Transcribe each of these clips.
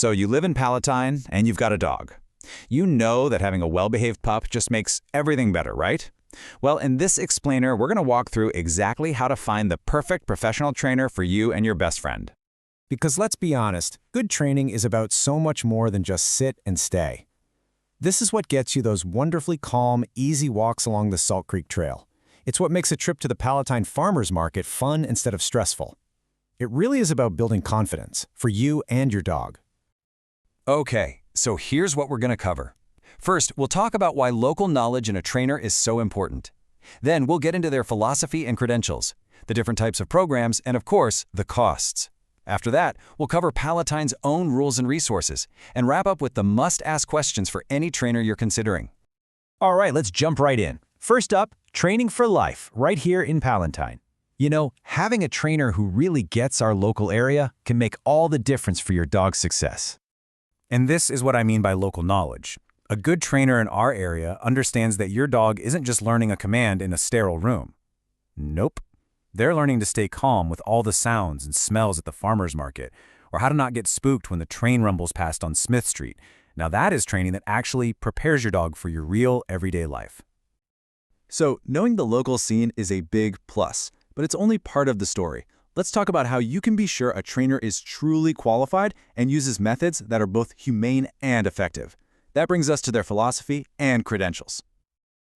So you live in Palatine and you've got a dog. You know that having a well-behaved pup just makes everything better, right? Well, in this explainer, we're going to walk through exactly how to find the perfect professional trainer for you and your best friend. Because let's be honest, good training is about so much more than just sit and stay. This is what gets you those wonderfully calm, easy walks along the Salt Creek Trail. It's what makes a trip to the Palatine Farmers Market fun instead of stressful. It really is about building confidence for you and your dog. Okay, so here's what we're going to cover. First, we'll talk about why local knowledge in a trainer is so important. Then we'll get into their philosophy and credentials, the different types of programs, and of course, the costs. After that, we'll cover Palatine's own rules and resources, and wrap up with the must-ask questions for any trainer you're considering. All right, let's jump right in. First up, training for life, right here in Palatine. You know, having a trainer who really gets our local area can make all the difference for your dog's success. And this is what I mean by local knowledge. A good trainer in our area understands that your dog isn't just learning a command in a sterile room. Nope. They're learning to stay calm with all the sounds and smells at the farmer's market, or how to not get spooked when the train rumbles past on Smith Street. Now that is training that actually prepares your dog for your real everyday life. So, knowing the local scene is a big plus, but it's only part of the story. Let's talk about how you can be sure a trainer is truly qualified and uses methods that are both humane and effective. That brings us to their philosophy and credentials.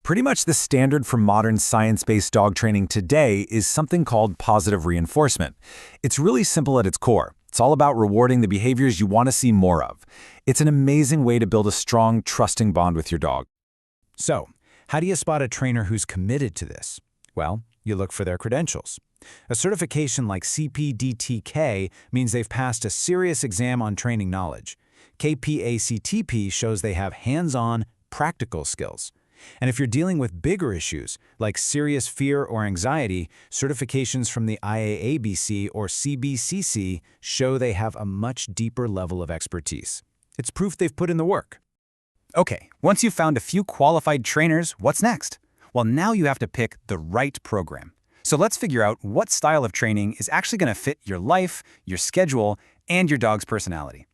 Pretty much the standard for modern science-based dog training today is something called positive reinforcement. It's really simple at its core. It's all about rewarding the behaviors you want to see more of. It's an amazing way to build a strong, trusting bond with your dog. So, how do you spot a trainer who's committed to this? Well, you look for their credentials. A certification like CPDTK means they've passed a serious exam on training knowledge. KPACTP shows they have hands-on, practical skills. And if you're dealing with bigger issues, like serious fear or anxiety, certifications from the IAABC or CBCC show they have a much deeper level of expertise. It's proof they've put in the work. Okay, once you've found a few qualified trainers, what's next? Well, now you have to pick the right program. So let's figure out what style of training is actually going to fit your life, your schedule, and your dog's personality.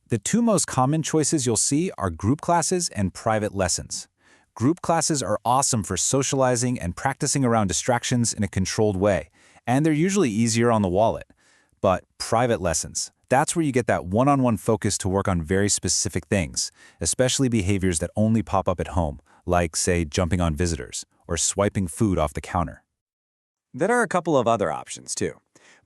The two most common choices you'll see are group classes and private lessons. Group classes are awesome for socializing and practicing around distractions in a controlled way, and they're usually easier on the wallet. But private lessons, that's where you get that one-on-one focus to work on very specific things, especially behaviors that only pop up at home, like, say, jumping on visitors or swiping food off the counter. There are a couple of other options, too.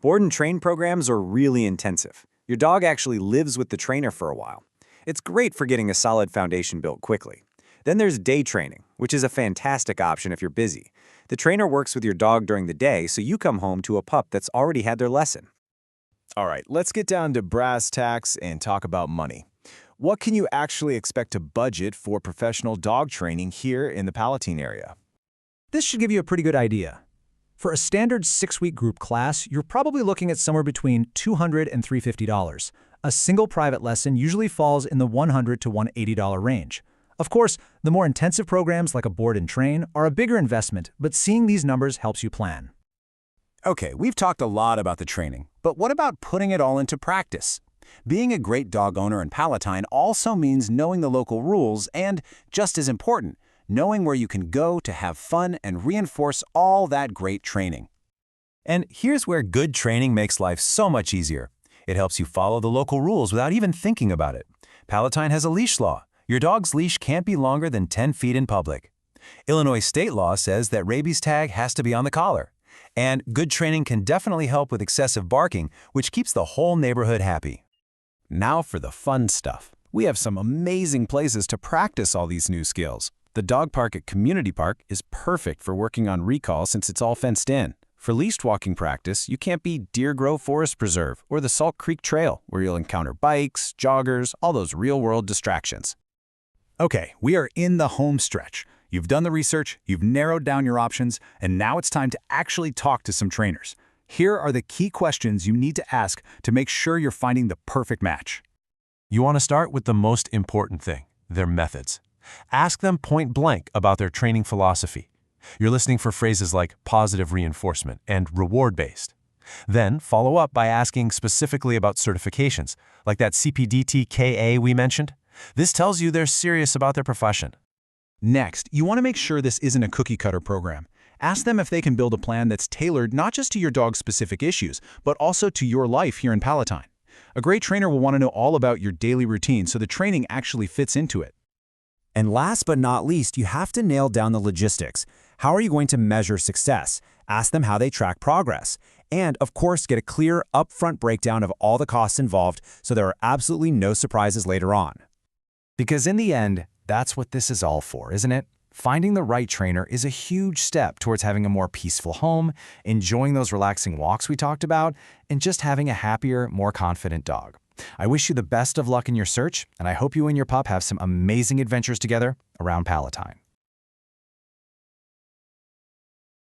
Board and train programs are really intensive. Your dog actually lives with the trainer for a while. It's great for getting a solid foundation built quickly. Then there's day training, which is a fantastic option if you're busy. The trainer works with your dog during the day, so you come home to a pup that's already had their lesson. All right, let's get down to brass tacks and talk about money. What can you actually expect to budget for professional dog training here in the Palatine area? This should give you a pretty good idea. For a standard 6-week group class, you're probably looking at somewhere between $200 and $350. A single private lesson usually falls in the $100 to $180 range. Of course, the more intensive programs like a board and train are a bigger investment, but seeing these numbers helps you plan. Okay, we've talked a lot about the training, but what about putting it all into practice? Being a great dog owner in Palatine also means knowing the local rules and, just as important, knowing where you can go to have fun and reinforce all that great training. And here's where good training makes life so much easier. It helps you follow the local rules without even thinking about it. Palatine has a leash law. Your dog's leash can't be longer than 10 feet in public. Illinois state law says that rabies tag has to be on the collar. And good training can definitely help with excessive barking, which keeps the whole neighborhood happy. Now for the fun stuff. We have some amazing places to practice all these new skills. The dog park at Community Park is perfect for working on recall since it's all fenced in. For leashed walking practice, you can't beat Deer Grove Forest Preserve or the Salt Creek Trail, where you'll encounter bikes, joggers, all those real-world distractions. Okay, we are in the home stretch. You've done the research, you've narrowed down your options, and now it's time to actually talk to some trainers. Here are the key questions you need to ask to make sure you're finding the perfect match. You want to start with the most important thing, their methods. Ask them point blank about their training philosophy. You're listening for phrases like positive reinforcement and reward-based. Then follow up by asking specifically about certifications, like that CPDT-KA we mentioned. This tells you they're serious about their profession. Next, you want to make sure this isn't a cookie-cutter program. Ask them if they can build a plan that's tailored not just to your dog's specific issues, but also to your life here in Palatine. A great trainer will want to know all about your daily routine so the training actually fits into it. And last but not least, you have to nail down the logistics. How are you going to measure success? Ask them how they track progress. And, of course, get a clear, upfront breakdown of all the costs involved so there are absolutely no surprises later on. Because in the end, that's what this is all for, isn't it? Finding the right trainer is a huge step towards having a more peaceful home, enjoying those relaxing walks we talked about, and just having a happier, more confident dog. I wish you the best of luck in your search, and I hope you and your pup have some amazing adventures together around Palatine.